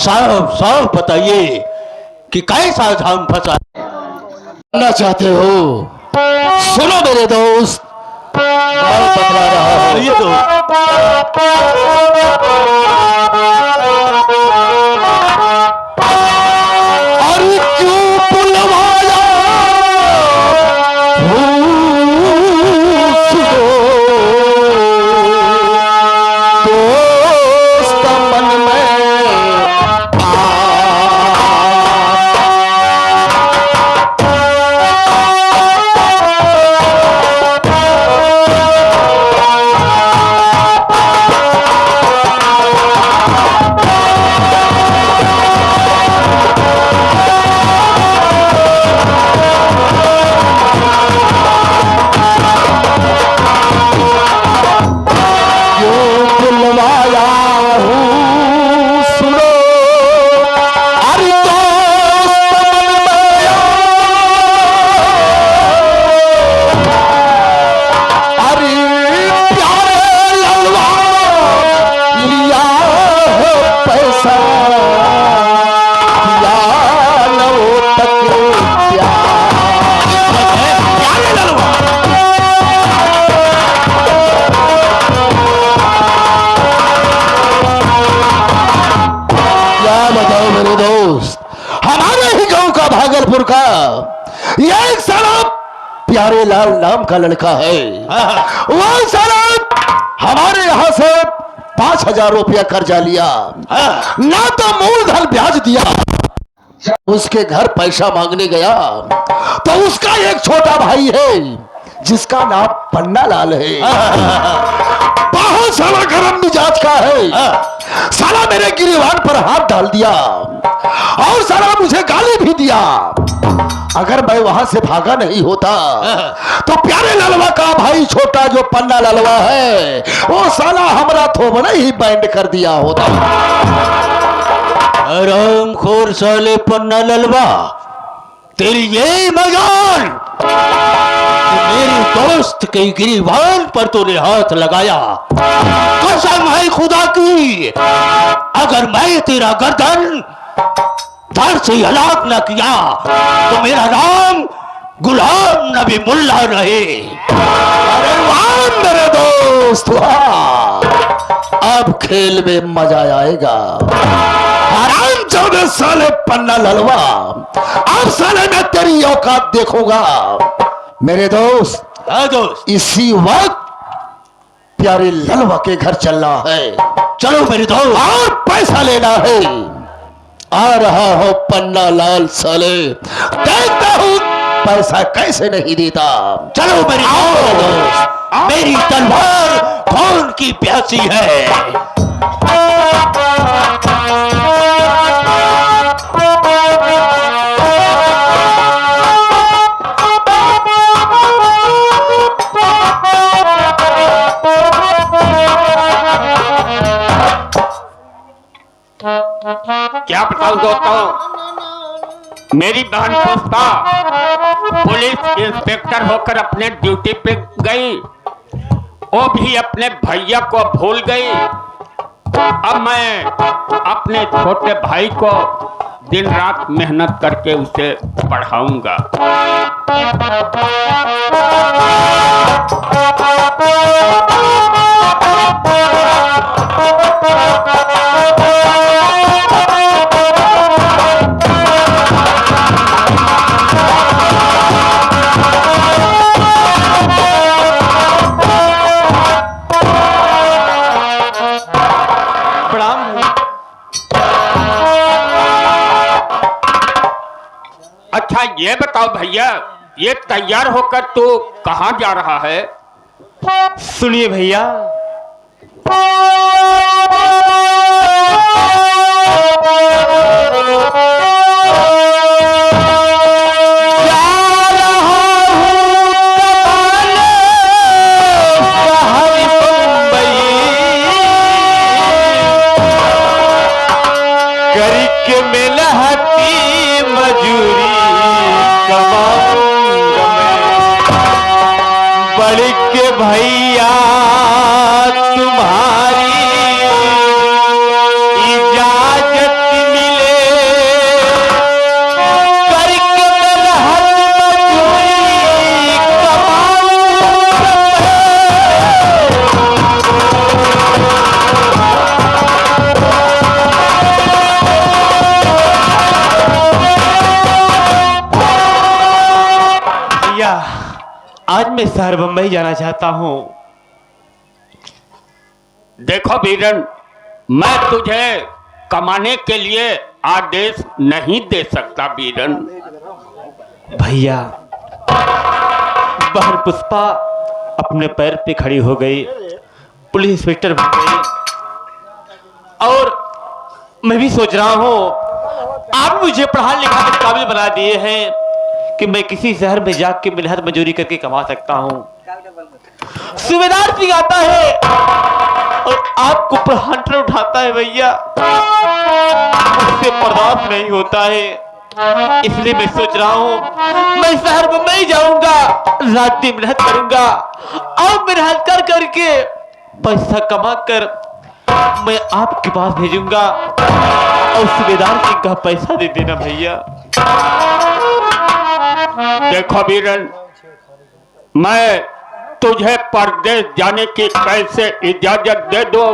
साहब साहब बताइए कि कैसा जाम फंसा जानना चाहते हो? सुनो मेरे दोस्त, मैं बतला रहा हूं। ये तो अरे क्यों बुलवाया दोस्त मन में का ये एक साला प्यारे लाल नाम का लड़का है। वो साला हमारे यहां से 5,000 रुपया कर्जा लिया, ना तो मूलधन ब्याज दिया। उसके घर पैसा मांगने गया तो उसका एक छोटा भाई है जिसका नाम पन्ना लाल है। बहुत साला गरम मिजाज का है। साला मेरे गिरीवान पर हाथ डाल दिया और साला मुझे गाली भी दिया। अगर मैं वहां से भागा नहीं होता तो प्यारे ललवा का भाई छोटा जो पन्ना ललवा है वो साला हमारा थोबड़ा ही बैंड कर दिया होता। आरामखोर साले पन्ना ललवा, तेरी यही मजाल मेरे दोस्त के गिरीवान पर तूने हाथ लगाया। कसम है खुदा की, अगर मैं तेरा गर्दन धड़ से हलाक न किया तो मेरा नाम गुलाम नबी मुल्ला रहे। अरे वाह मेरे दोस्त, अब खेल में मजा आएगा। आराम 14 साले पन्ना ललवा, अब साले मैं तेरी औकात देखूंगा। मेरे दोस्त, दोस्त इसी वक्त प्यारे ललवा के घर चलना है। चलो मेरे दोस्त, और पैसा लेना है। आ रहा हो पन्ना लाल साले, देखता हूं पैसा कैसे नहीं देता। चलो मेरे दोस्त, मेरी तलवार खून की प्यासी है। क्या बताऊं दोस्तों, मेरी बहन पुष्पा पुलिस इंस्पेक्टर होकर अपने ड्यूटी पे गई, वो भी अपने भैया को भूल गई। अब मैं अपने छोटे भाई को दिन रात मेहनत करके उसे पढ़ाऊंगा। अच्छा ये बताओ भैया, ये तैयार होकर तू कहाँ जा रहा है? सुनिए भैया, करके मेहनती मजूरी कमाऊंगा मैं, बड़ के भैया तुम्हारी इजाजत मैं शहर बम्बई जाना चाहता हूँ। देखो बीरन, मैं तुझे कमाने के लिए आदेश नहीं दे सकता बीरन। भैया, बहन पुष्पा अपने पैर पे खड़ी हो गई, पुलिस इंस्पेक्टर बन गई, और मैं भी सोच रहा हूँ आप मुझे पढ़ा लिखा के काबिल बना दिए हैं कि मैं किसी शहर में जाके मेहनत मजदूरी करके कमा सकता हूँ। सूबेदार सिंह आता है और आपको प्रहंटर उठाता है भैया, उससे बर्दाश्त नहीं होता है। इसलिए मैं सोच रहा हूँ मैं शहर में नहीं जाऊंगा, रात दिन मेहनत करूंगा और मेहनत कर करके पैसा कमा कर मैं आपके पास भेजूंगा और सूबेदार सिंह का पैसा दे देना भैया। देखो बीरन, मैं तुझे परदेश जाने की कैसे इजाजत दे दो?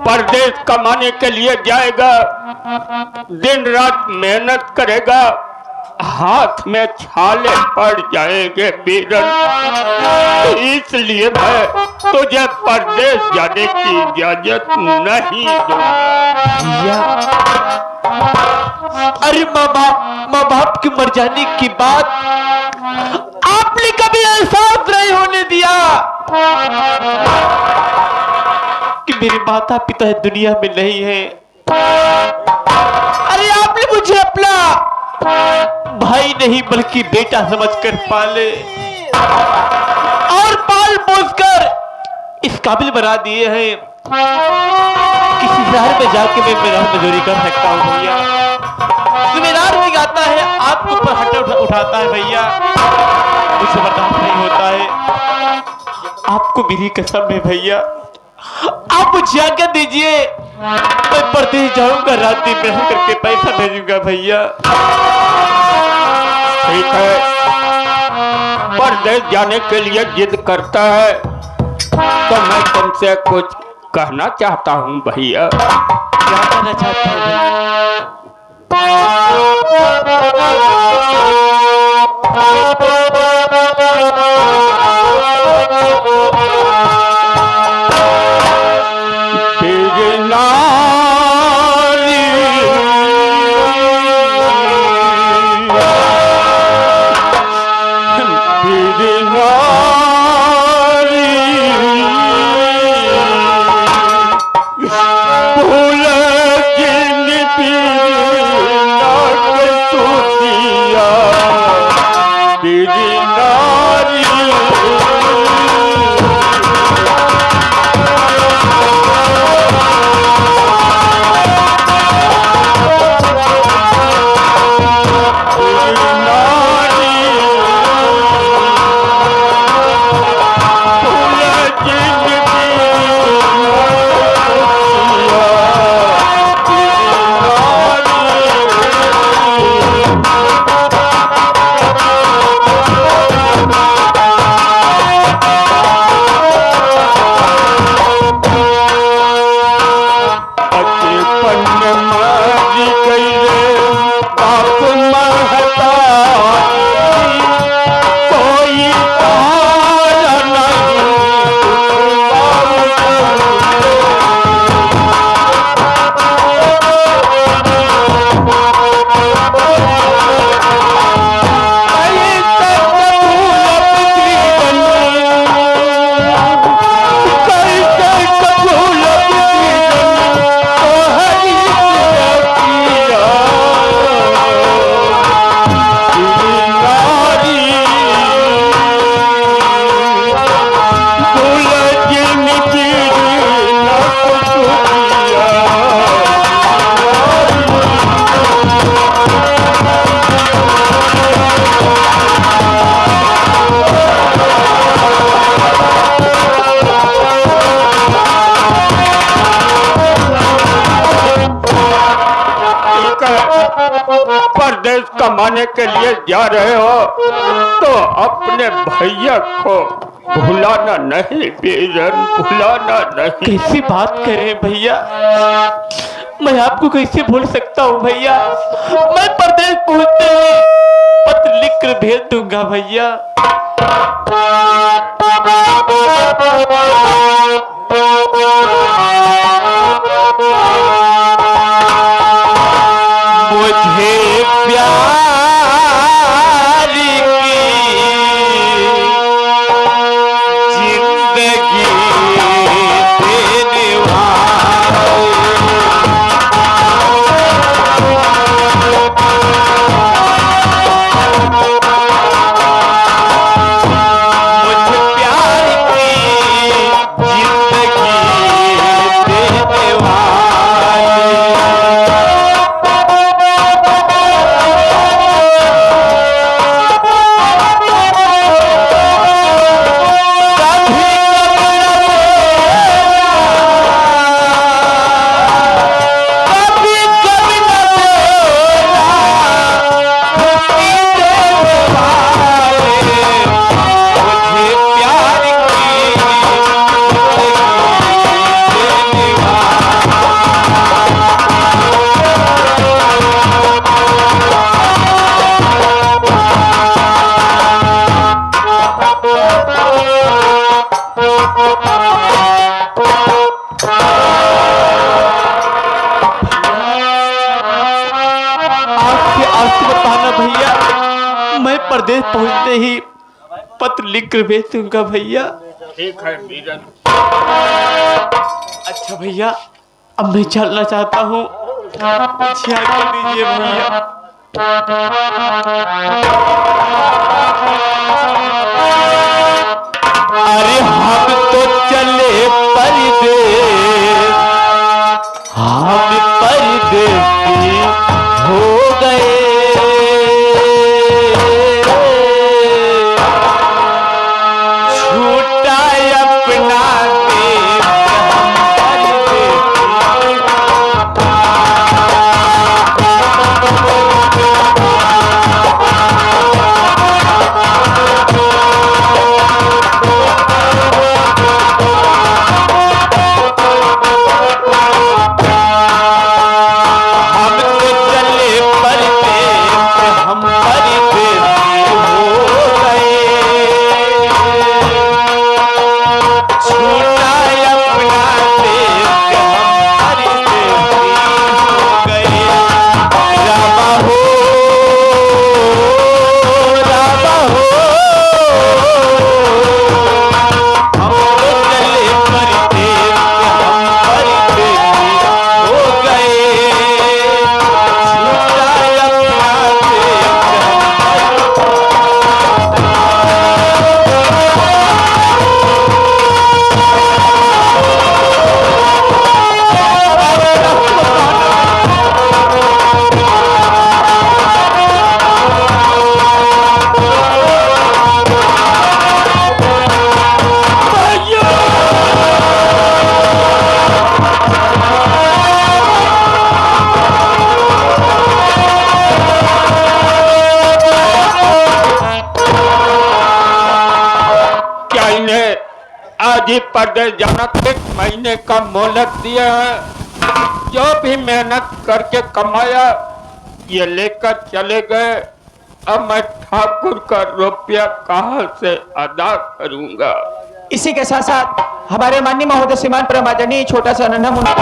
परदेश कमाने के लिए जाएगा, दिन रात मेहनत करेगा, हाथ में छाले पड़ जाएंगे बीरन। इसलिए मैं तुझे परदेश जाने की इजाजत नहीं दूंगा भैया, अरे माँ बाप के मर जाने की बात आपने कभी एहसास नहीं होने दिया कि मेरे माता पिता दुनिया में नहीं है। अरे आपने मुझे अपना भाई नहीं बल्कि बेटा समझकर पाले और पाल पोस कर इस काबिल बना दिए हैं किसी शहर में जाके मैं मेहनत मजदूरी कर सकता हूँ भैया। सूबेदार भी आता है, आपको पर हट उठाता है भैया, मुझे बर्दाश्त नहीं होता है। आपको मेरी कसम है भैया, आप मुझे आज्ञा दीजिए, मैं परदेश जाऊंगा, रात दिन मेहनत करके पैसा भेजूंगा भैया। ठीक है, परदेश जाने के लिए जिद करता है तो मैं तुमसे कुछ कहना चाहता हूँ भैया। क्या कहना चाहते हैं भैया? परदेश कमाने के लिए जा रहे हो तो अपने भैया को भुलाना नहीं बीरन, भुलाना नहीं। कैसी बात करें भैया, मैं आपको कैसे भूल सकता हूँ भैया। मैं परदेश पहुंचते ही पत्र लिख कर भेज दूंगा भैया। मुझे प्यार की जिंदगी देने मुझे प्यार की जिंदगी देने परदेश पहुंचते ही पत्र लिख कर भेज दूंगा भैया। ठीक है बीरन। अच्छा भैया, अब मैं चलना चाहता हूँ, मुझे आज्ञा दीजिए भैया। अरे हम तो चले परदेश, हम परदेसी हो गए। छूटा अपना देश आज परदेश जाना 1 महीने का मोहलत दिया है। जो भी मेहनत करके कमाया ये लेकर चले गए। अब मैं ठाकुर का रुपया कहाँ से अदा करूंगा। इसी के साथ साथ हमारे माननीय महोदय श्रीमान परमादरणीय छोटा सा नन्हा मुन्ना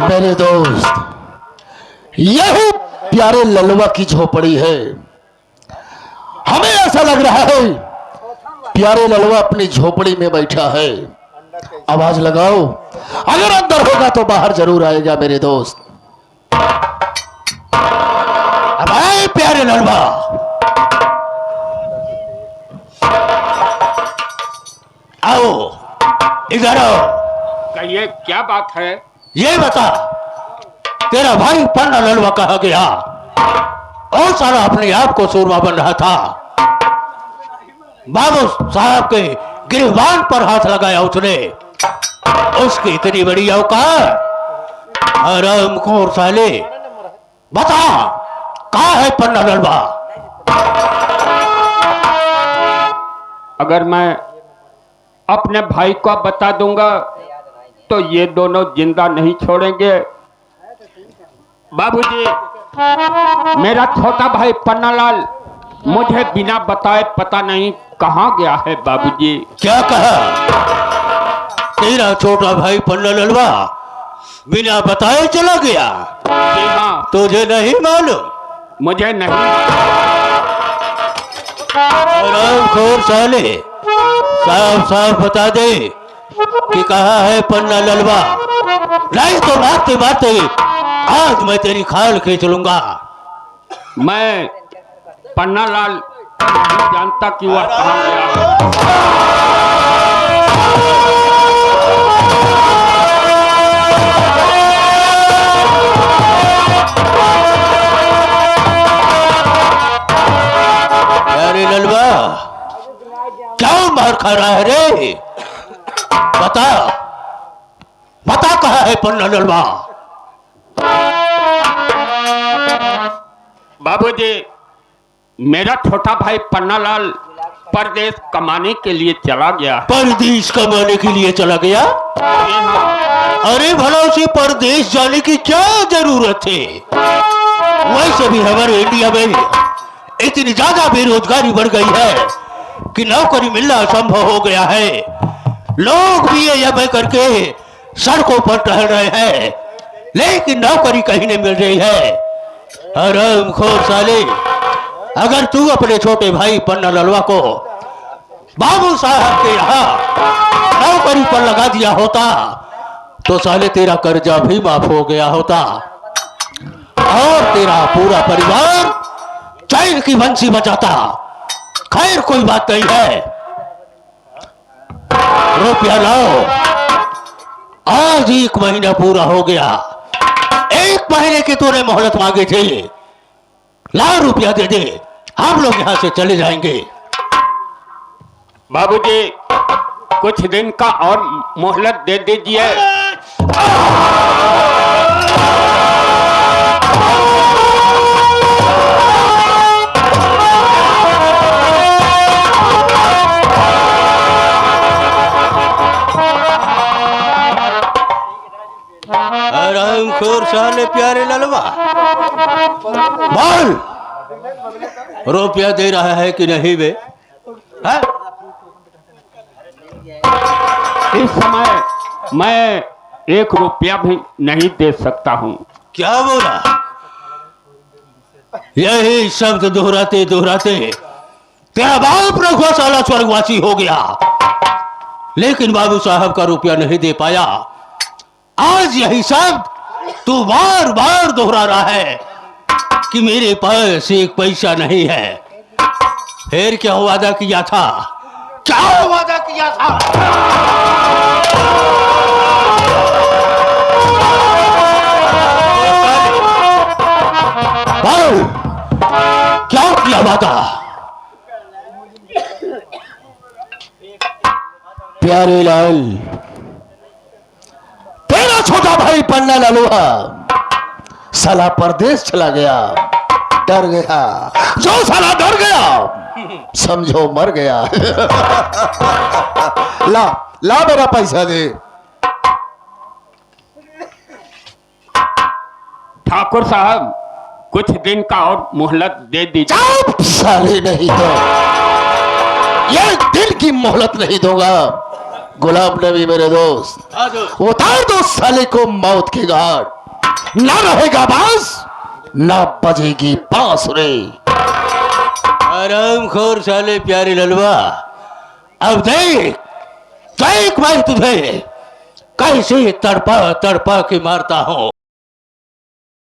मेरे दोस्त, यही प्यारे ललवा की झोपड़ी है। हमें ऐसा लग रहा है प्यारे ललवा अपनी झोपड़ी में बैठा है। आवाज लगाओ, अगर अंदर होगा तो बाहर जरूर आएगा मेरे दोस्त। अब आए प्यारे ललवा। आओ इधर आओ। कहिए क्या बात है। ये बता, तेरा भाई पन्ना ललवा कहा गया और सारा अपने आप को सूरमा बन रहा था। बाबू साहब के गिरबान पर हाथ लगाया उसने। उसकी इतनी बड़ी औकात। हरामखोर साले, बता कहाँ है पन्ना ललवा। अगर मैं अपने भाई को बता दूंगा तो ये दोनों जिंदा नहीं छोड़ेंगे। बाबूजी, मेरा छोटा भाई पन्नालाल मुझे बिना बताए पता नहीं कहाँ गया है। बाबूजी, क्या कहा? तेरा छोटा भाई पन्ना ललवा बिना बताए चला गया? जी हाँ, तुझे नहीं मालूम? मुझे नहीं। हरामखोर साले, साफ साफ बता दे कि कहाँ है पन्ना ललवा, नहीं तो मारते मारते आज मैं तेरी खाल खींच लूंगा। मैं पन्नालाल नहीं जानता कि वह कहाँ गया है। अरे ललवा, क्या मार खा रहा है रे? बता बता, कहाँ है पन्ना ललवा? बाबूजी, मेरा छोटा भाई पन्नालाल परदेश कमाने के लिए चला गया है। परदेश कमाने के लिए चला गया? जी हाँ। अरे भला उसे परदेश जाने की क्या जरूरत है? वैसे भी हमारे इंडिया में इतनी ज्यादा बेरोजगारी बढ़ गई है कि नौकरी मिलना असंभव हो गया है। लोग भी ये करके सड़कों पर टहल रहे हैं, लेकिन नौकरी कहीं नहीं मिल रही है। हरामखोर साले, अगर तू अपने छोटे भाई पन्ना ललवा को बाबू साहब के यहाँ नौकरी पर लगा दिया होता तो साले तेरा कर्जा भी माफ हो गया होता और तेरा पूरा परिवार चैन की बंसी बजाता। खैर, कोई बात नहीं है, रुपया लाओ। आज 1 महीना पूरा हो गया, 1 महीने की तूने मोहलत मांगी थी। लाओ, रुपया दे दे, हम लोग यहां से चले जाएंगे। बाबूजी, कुछ दिन का और मोहलत दे दीजिए। हरामखोर साले प्यारे ललवा, बोल, रुपया दे रहा है कि नहीं बे? है? इस समय मैं 1 रुपया भी नहीं दे सकता हूँ। क्या बोला? यही शब्द दोहराते दोहराते तेरा बाप रघुआ साला स्वर्गवासी हो गया, लेकिन बाबू साहब का रुपया नहीं दे पाया। आज यही शब्द तू बार बार दोहरा रहा है कि मेरे पास 1 पैसा नहीं है। फिर क्या वादा किया था? क्या वादा किया था? बोल, क्या किया वादा? प्यारे लाल, तेरा छोटा भाई पन्ना ललुआ साला परदेश चला गया, डर गया। जो साला डर गया समझो मर गया। ला ला, मेरा पैसा दे। ठाकुर साहब, कुछ दिन का और मोहलत दे दीजिए। चुप साले, नहीं तो 1 दिन की मोहलत नहीं दूंगा। गुलाम नबी मेरे दोस्त, उतार दो साले को मौत की घाट। ना रहेगा बांस, ना बजेगी बांसुरी। हरामखोर साले प्यारे ललवा, अब देख मैं तुझे कैसे तड़पा तड़पा के मारता हूं।